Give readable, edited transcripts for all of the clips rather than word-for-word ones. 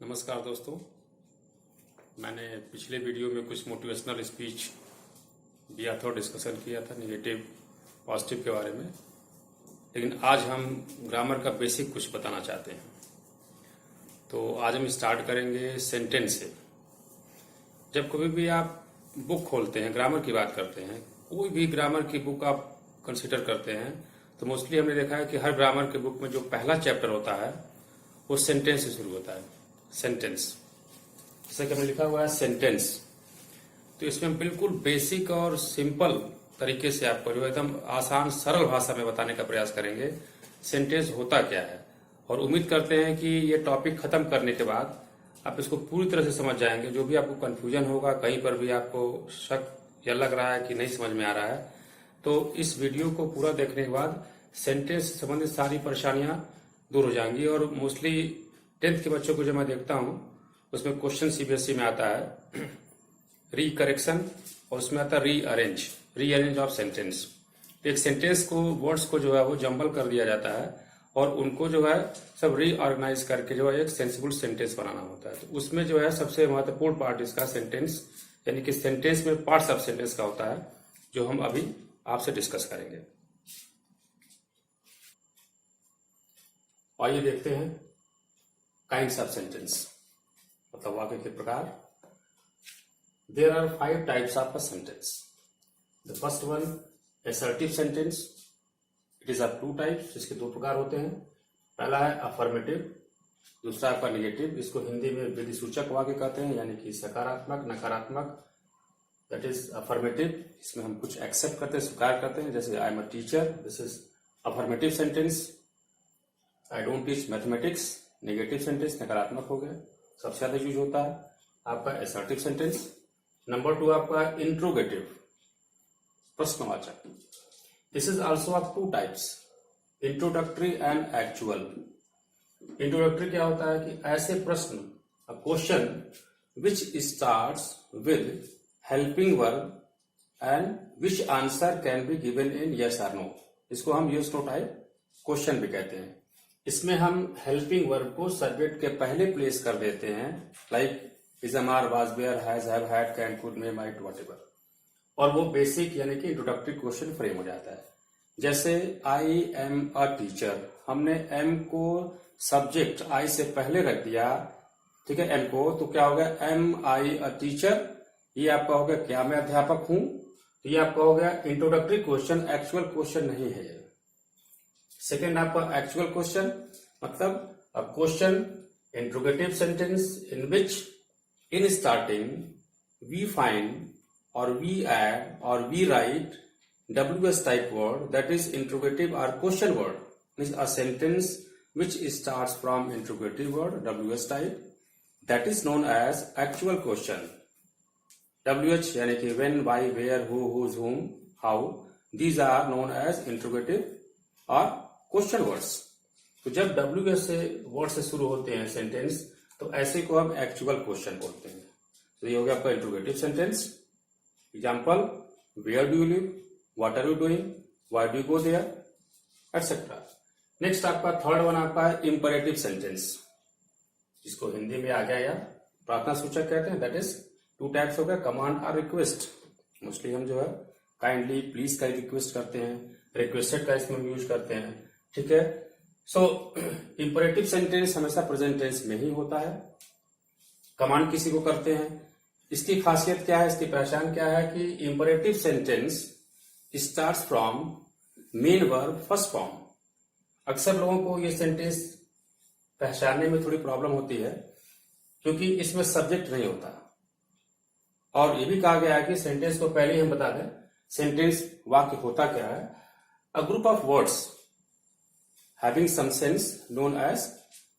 नमस्कार दोस्तों। मैंने पिछले वीडियो में कुछ मोटिवेशनल स्पीच दिया था और डिस्कशन किया था नेगेटिव पॉजिटिव के बारे में, लेकिन आज हम ग्रामर का बेसिक कुछ बताना चाहते हैं। तो आज हम स्टार्ट करेंगे सेंटेंस से। जब कभी भी आप बुक खोलते हैं, ग्रामर की बात करते हैं, कोई भी ग्रामर की बुक आप कंसिडर करते हैं, तो मोस्टली हमने देखा है कि हर ग्रामर के बुक में जो पहला चैप्टर होता है वो सेंटेंस से शुरू होता है। सेंटेंस, जैसे कि हमने लिखा हुआ है सेंटेंस, तो इसमें हम बिल्कुल बेसिक और सिंपल तरीके से आपको जो एकदम आसान सरल भाषा में बताने का प्रयास करेंगे सेंटेंस होता क्या है। और उम्मीद करते हैं कि ये टॉपिक खत्म करने के बाद आप इसको पूरी तरह से समझ जाएंगे। जो भी आपको कंफ्यूजन होगा, कहीं पर भी आपको शक या लग रहा है कि नहीं समझ में आ रहा है, तो इस वीडियो को पूरा देखने के बाद सेंटेंस से संबंधित सारी परेशानियां दूर हो जाएंगी। और मोस्टली 10th के बच्चों को जो मैं देखता हूं उसमें क्वेश्चन सीबीएसई में आता है रीकरेक्शन, और उसमें आता है रीअरेंज ऑफ सेंटेंस। तो एक सेंटेंस को, वर्ड्स को जो है वो जंबल कर दिया जाता है और उनको जो है सब रीऑर्गेनाइज करके जो है एक सेंसिबल सेंटेंस बनाना होता है। तो उसमें जो है सबसे महत्वपूर्ण पार्ट इसका सेंटेंस, यानी कि सेंटेंस में पार्ट्स ऑफ सेंटेंस का होता है, जो हम अभी आपसे डिस्कस करेंगे। आइए देखते हैं काइंड्स ऑफ सेंटेंस, मतलब वाक्य के प्रकार। There are 5 types of a sentence. The first one, assertive sentence. It is of 2 types, जिसके 2 प्रकार होते हैं। पहला है अफर्मेटिव, दूसरा आपका निगेटिव। इसको हिंदी में विधिसूचक वाक्य कहते हैं, यानी कि सकारात्मक नकारात्मक। That is affirmative. इसमें हम कुछ एक्सेप्ट करते हैं, स्वीकार करते हैं, जैसे I am a teacher, this is affirmative sentence. I don't teach mathematics, negative sentence, नकारात्मक हो गया, सबसे ज्यादा यूज होता है आपका असर्टिव सेंटेंस। नंबर 2 आपका इंट्रोगेटिव, प्रश्नवाचक। This is also of 2 types, introductory and actual. Introductory क्या होता है कि ऐसे प्रश्न, a question which starts with helping verb and which answer can be given in yes और नो। इसको हम यस नो टाइप क्वेश्चन भी कहते हैं। इसमें हम हेल्पिंग वर्ब को सब्जेक्ट के पहले प्लेस कर देते हैं, like is, am, are, was, were, has, have, had, can, could, may, might, whatever. और वो बेसिक यानी कि इंट्रोडक्टरी क्वेश्चन फ्रेम हो जाता है। जैसे आई एम अ टीचर, हमने एम को सब्जेक्ट आई से पहले रख दिया, ठीक है, एम को, तो क्या हो गया, एम आई अ टीचर। ये आपका हो गया क्या मैं अध्यापक हूं। तो ये आपका हो गया इंट्रोडक्टरी क्वेश्चन, एक्चुअल क्वेश्चन नहीं है। सेकेंड आपका एक्चुअल क्वेश्चन, मतलब a question interrogative sentence in which in starting we find और वी एड और we write WS type word, that is interrogative or question word, means a sentence which starts from interrogative word WS type, that is known as actual question. WH यानी कि when, why, where, who, whose, whom, how, these are known as interrogative or question words. तो जब WS से word से शुरू होते हैं sentence, तो ऐसे को हम एक्चुअल क्वेश्चन बोलते हैं। तो ये हो गया आपका interrogative sentence. Example, where do you live, what are you doing, why do you go there, etcetera. Next आपका थर्ड वन आपका है इंपरेटिव सेंटेंस, जिसको हिंदी में आ गया या प्रार्थना सूचक कहते हैं। दैट इज 2 टाइप्स हो गया, कमांड और रिक्वेस्ट। मोस्टली हम जो है काइंडली, प्लीज का रिक्वेस्ट करते हैं, रिक्वेस्टेड का इसमें यूज करते हैं, ठीक है। सो इंपरेटिव सेंटेंस हमेशा प्रेजेंट टेंस में ही होता है। कमांड किसी को करते हैं, इसकी खासियत क्या है, इसकी पहचान क्या है कि imperative sentence starts from main verb first form. अक्सर लोगों को ये सेंटेंस पहचानने में थोड़ी प्रॉब्लम होती है, क्योंकि इसमें सब्जेक्ट नहीं होता। और ये भी कहा गया है कि सेंटेंस को पहले ही हम बता दें, सेंटेंस वाक्य होता क्या है, a group of words having some sense known as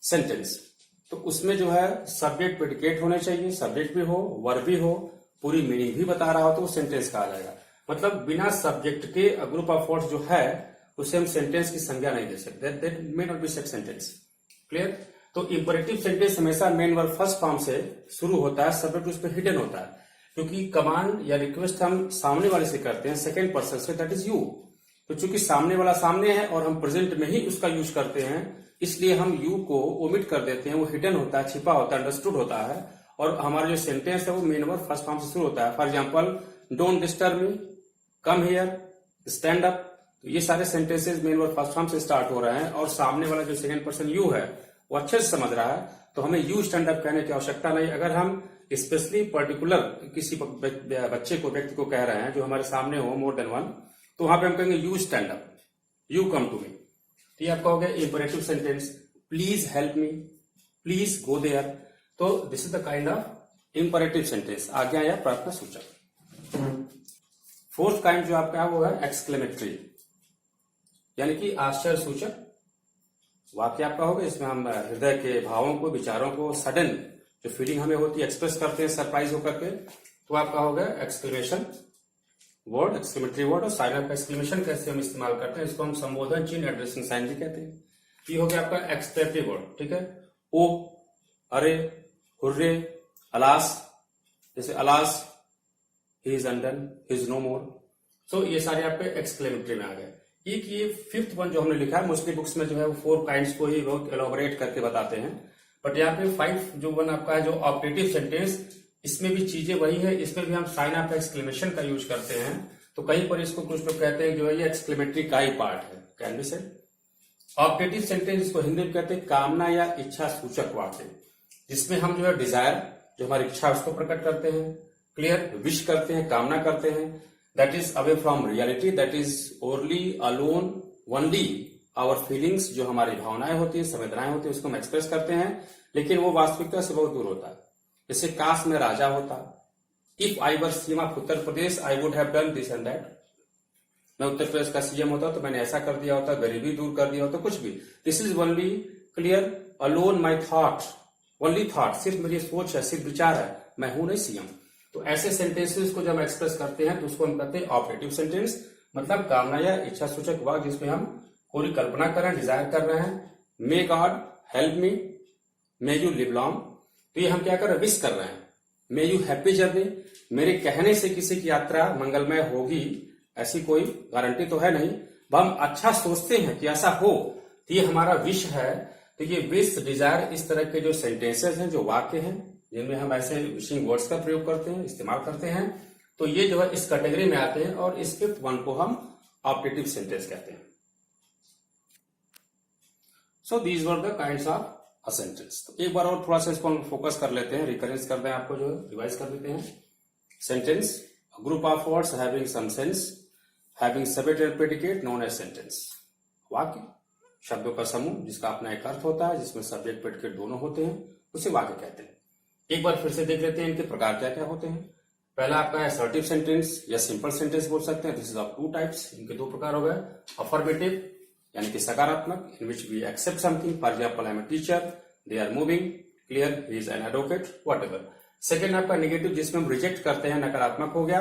sentence. तो उसमें जो है सब्जेक्ट प्रेडिकेट होने चाहिए, सब्जेक्ट भी हो, वर्ब भी हो, पूरी मीनिंग भी बता रहा हो, तो वो सेंटेंस कहा जाएगा। मतलब बिना सब्जेक्ट के अ ग्रुप ऑफ वर्ड्स जो है उसे हम सेंटेंस की संज्ञा नहीं दे सकते, that may not be sentence. Clear. तो इंपरेटिव सेंटेंस हमेशा मेन वर्ब फर्स्ट फॉर्म से शुरू होता है, सब्जेक्ट उस पर हिडन होता है, क्योंकि कमांड या रिक्वेस्ट हम सामने वाले से करते हैं, सेकेंड पर्सन से, दैट इज यू। तो चूंकि सामने वाला सामने है और हम प्रेजेंट में ही उसका यूज करते हैं, इसलिए हम यू को ओमिट कर देते हैं, वो हिडन होता है, छिपा होता है, अंडरस्टूड होता है, और हमारा जो सेंटेंस है वो मेन वर्ब फर्स्ट फॉर्म से शुरू होता है। For example, don't disturb me, come here, stand up, तो ये सारे sentences main verb first form से स्टार्ट हो रहे हैं, और सामने वाला जो सेकंड पर्सन यू है वो अच्छे से समझ रहा है, तो हमें यू स्टैंड अप कहने की आवश्यकता नहीं। अगर हम स्पेशली पर्टिकुलर किसी बच्चे को, व्यक्ति को कह रहे हैं जो हमारे सामने हो, मोर देन वन, तो वहां पे हम कहेंगे you stand up, you come to me. तो ये आपका हो गया imperative sentence, please help me, please go there. तो this is the kind of imperative sentence, आज्ञा या प्रार्थना सूचक। फोर्थ काइंड जो आपका है वो है एक्सक्लेमेटरी, यानी कि आश्चर्य सूचक वाक्य आपका होगा। इसमें हम हृदय के भावों को, विचारों को, सडन जो फीलिंग हमें होती है एक्सप्रेस करते हैं सरप्राइज होकर के, तो आपका होगा एक्सक्लेमेशन वर्ड, एक्सक्लेमेटरी वर्ड। और साइन ऑफ एक्सक्लेमेशन कैसे हम इस्तेमाल करते हैं, इसको हम संबोधन चिन्ह, एड्रेसिंग साइन भी कहते हैं। ये हो गया आपका एक्सप्लेटिव वर्ड, ठीक है। ओ, अरे, हुर्रे, अलास, जैसे alas, he is undone, he is no more. So ये सारे आपके एक्सक्लेमेटरी में आ गए। एक ये फिफ्थ वन जो हमने लिखा है, मोस्टली बुक्स में जो है वो 4 काइंड्स को ही बहुत एलोबरेट करके बताते हैं, बट यहाँ पे 5 जो वन आपका है जो ऑप्टेटिव सेंटेंस, इसमें भी चीजें वही है, इसमें भी हम साइन ऑफ एक्सक्लेमेशन का यूज करते हैं। तो कहीं पर इसको कुछ लोग कहते हैं जो है ये एक्सक्लेमेटरी का ही पार्ट है, can be said. Optative sentence इसको हिंदी में कहते हैं कामना या इच्छा सूचक वाक्य, जिसमें हम जो है डिजायर, जो हमारी इच्छा उसको प्रकट करते हैं, क्लियर, विश करते हैं, कामना करते हैं, that is away from reality, that is only alone only our feelings, जो हमारी भावनाएं होती है, संवेदनाएं होती है, उसको हम एक्सप्रेस करते हैं, लेकिन वो वास्तविकता से बहुत दूर होता है। जैसे काश में राजा होता, if I were CM of Uttar Pradesh I would have done this and that, मैं उत्तर प्रदेश का सीएम होता तो मैंने ऐसा कर दिया होता, गरीबी दूर कर दिया होता, कुछ भी। This is only clear, alone my thought, only thought, सिर्फ मेरी सोच है, सिर्फ विचार है, मैं हूं नहीं सीएम। तो ऐसे सेंटेंसेस को जब हम एक्सप्रेस करते हैं तो उसको हम कहते हैं ऑपरेटिव सेंटेंस, मतलब कामना या इच्छा सूचक वाक्य जिसमें हम पूरी कल्पना कर रहे हैं, डिजायर कर रहे हैं। May God help me, may you live long, तो ये हम क्या कर रहे हैं, विश कर रहे हैं। मे यू हैप्पी जर्नी, मेरे कहने से किसी की यात्रा मंगलमय होगी ऐसी कोई गारंटी तो है नहीं, हम अच्छा सोचते हैं कि ऐसा हो, तो ये हमारा विश है। तो ये विश, डिजायर, इस तरह के जो सेंटेंसेस हैं, जो वाक्य हैं, जिनमें हम ऐसे विशिंग वर्ड्स का प्रयोग करते हैं, इस्तेमाल करते हैं, तो ये जो है इस कैटेगरी में आते हैं, और इस फिफ्थ वन को हम ऑप्टेटिव सेंटेंस कहते हैं। So these were the kinds of a sentence. तो एक बार और थोड़ा सा इसको हम फोकस कर लेते हैं, रिकरेंस करते हैं, आपको जो है रिवाइज कर देते हैं। Sentence, group of words having some sense, having subject and predicate, known as sentence. वाक्य, शब्दों का समूह जिसका अपना एक अर्थ होता है, जिसमें सब्जेक्ट प्रेडिकेट दोनों होते हैं, उसे वाक्य कहते हैं। एक बार फिर से देख लेते हैं इनके प्रकार क्या क्या होते हैं। पहला आपका असर्टिव सेंटेंस या सिंपल सेंटेंस बोल सकते हैं। दिस इज ऑफ 2 टाइप्स, इनके 2 प्रकार हो गए। अफर्मेटिव यानी कि सकारात्मक, in which we accept something, for example I am a teacher, they are moving, clear, he is an advocate, whatever. Second आपका नेगेटिव, जिसमें हम रिजेक्ट करते हैं, नकारात्मक हो गया,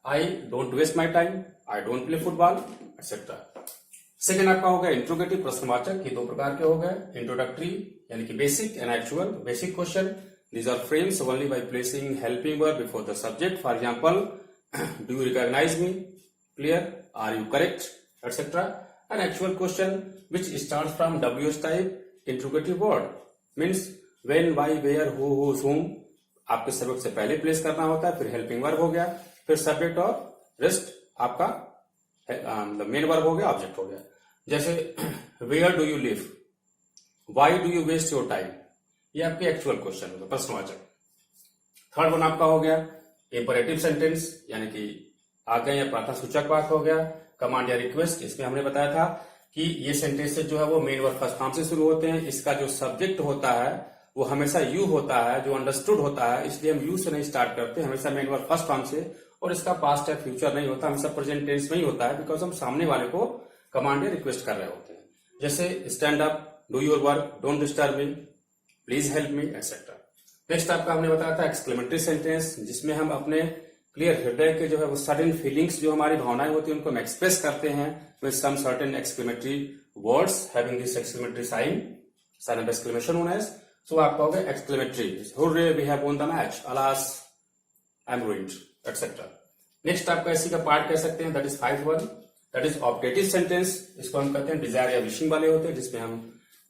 I don't waste my time, I don't play football, etcetera. Second आपका हो गया इंट्रोगेटिव, प्रश्नवाचक, ये 2 प्रकार के हो गए। इंट्रोडक्टरी यानी कि basic and actual, basic question, these are frames only by placing helping verb before the subject, for example do you recognize me, clear, are you correct, etc. An actual question which starts from WH type, interrogative word means when, why, where, who, whose, whom, आपके subject से पहले place करना होता है, फिर helping verb हो गया, फिर सब्जेक्ट और रेस्ट आपका मेन वर्ब हो गया, ऑब्जेक्ट हो गया। जैसे where do you live, why do you waste your time, ये आपके एक्चुअल क्वेश्चन होगा, प्रश्नवाचक। थर्ड वन आपका हो गया इंपरेटिव सेंटेंस, यानी कि आज्ञा या प्रार्थना सूचक वाक्य हो गया। कमांड या रिक्वेस्ट, इसमें हमने बताया था कि ये सेंटेंसेस जो है वो मेन वर्ब फर्स्ट फॉर्म से शुरू होते हैं। इसका जो सब्जेक्ट होता है वो हमेशा यू होता है, जो अंडरस्टूड होता है, इसलिए हम यू से नहीं स्टार्ट करते, हमेशा मेन वर्ब फर्स्ट फॉर्म से, और इसका पास्ट या फ्यूचर नहीं होता, हमेशा प्रेजेंट टेंस में ही होता है, बिकॉज हम सामने वाले को कमांड या रिक्वेस्ट कर रहे होते हैं। जैसे stand up, do your work, don't disturb me, please help me, etcetera. Next आपका हमने बताया था एक्सक्लेमेटरी सेंटेंस, जिसमें हम अपने क्लियर हृदय के जो है वो सडन फीलिंग्स, जो हमारी भावनाएं होती है, उनको हम एक्सप्रेस करते हैं with some certain exclamatory words having this exclamatory sign of exclamation known as. So आपका हो गया exclamatory, hurray we have won the match, alas I am ruined, etcetera. Next आपका इसी का पार्ट कह सकते हैं, that is 5th one, that is optative sentence. इसको हम कहते हैं डिजायर या विशिंग वाले होते हैं, जिसमें हम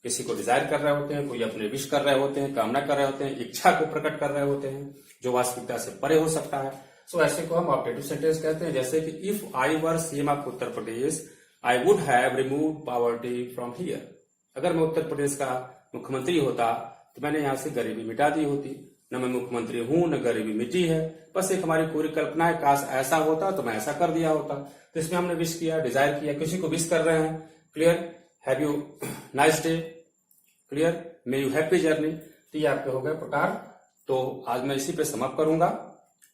किसी को डिजायर कर रहे होते हैं, कोई अपने विश कर रहे होते हैं, कामना कर रहे होते हैं, इच्छा को प्रकट कर रहे होते हैं जो वास्तविकता से परे हो सकता है। सो ऐसे को हम ऑब्जेक्टिव सेंटेंस कहते हैं। जैसे कि if I were CM of Uttar Pradesh I would have remove poverty from here. अगर मैं उत्तर प्रदेश का मुख्यमंत्री होता तो मैंने यहाँ से गरीबी मिटा दी होती। न मैं मुख्यमंत्री हूं, न गरीबी मिटी है, बस एक हमारी पूरी कल्पना है, काश ऐसा होता तो मैं ऐसा कर दिया होता। तो इसमें हमने विश किया, डिजायर किया, किसी को विश कर रहे हैं। Clear? Have you nice day, clear, may you happy journey. तो ये आपके हो गए प्रकार। तो आज मैं इसी पे समाप्त करूंगा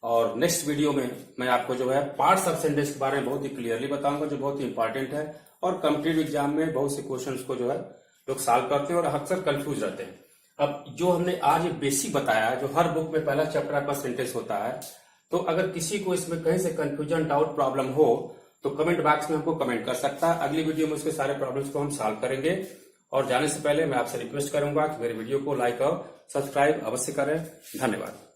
और नेक्स्ट वीडियो में मैं आपको जो है पार्ट्स ऑफ सेंटेंस के बारे में बहुत ही क्लियरली बताऊंगा, जो बहुत ही इंपॉर्टेंट है और कॉम्पिटिटिव एग्जाम में बहुत से क्वेश्चंस को जो है लोग सॉल्व करते हैं और अक्सर कंफ्यूज रहते हैं। अब जो हमने आज ये बेसिक बताया, जो हर बुक में पहला चैप्टर आपका सेंटेंस होता है, तो अगर किसी को इसमें कहीं से कंफ्यूजन, डाउट, प्रॉब्लम हो तो कमेंट बॉक्स में हमको कमेंट कर सकता है। अगली वीडियो में उसके सारे प्रॉब्लम्स को हम सॉल्व करेंगे। और जाने से पहले मैं आपसे रिक्वेस्ट करूंगा कि मेरे वीडियो को लाइक और सब्सक्राइब अवश्य करें। धन्यवाद।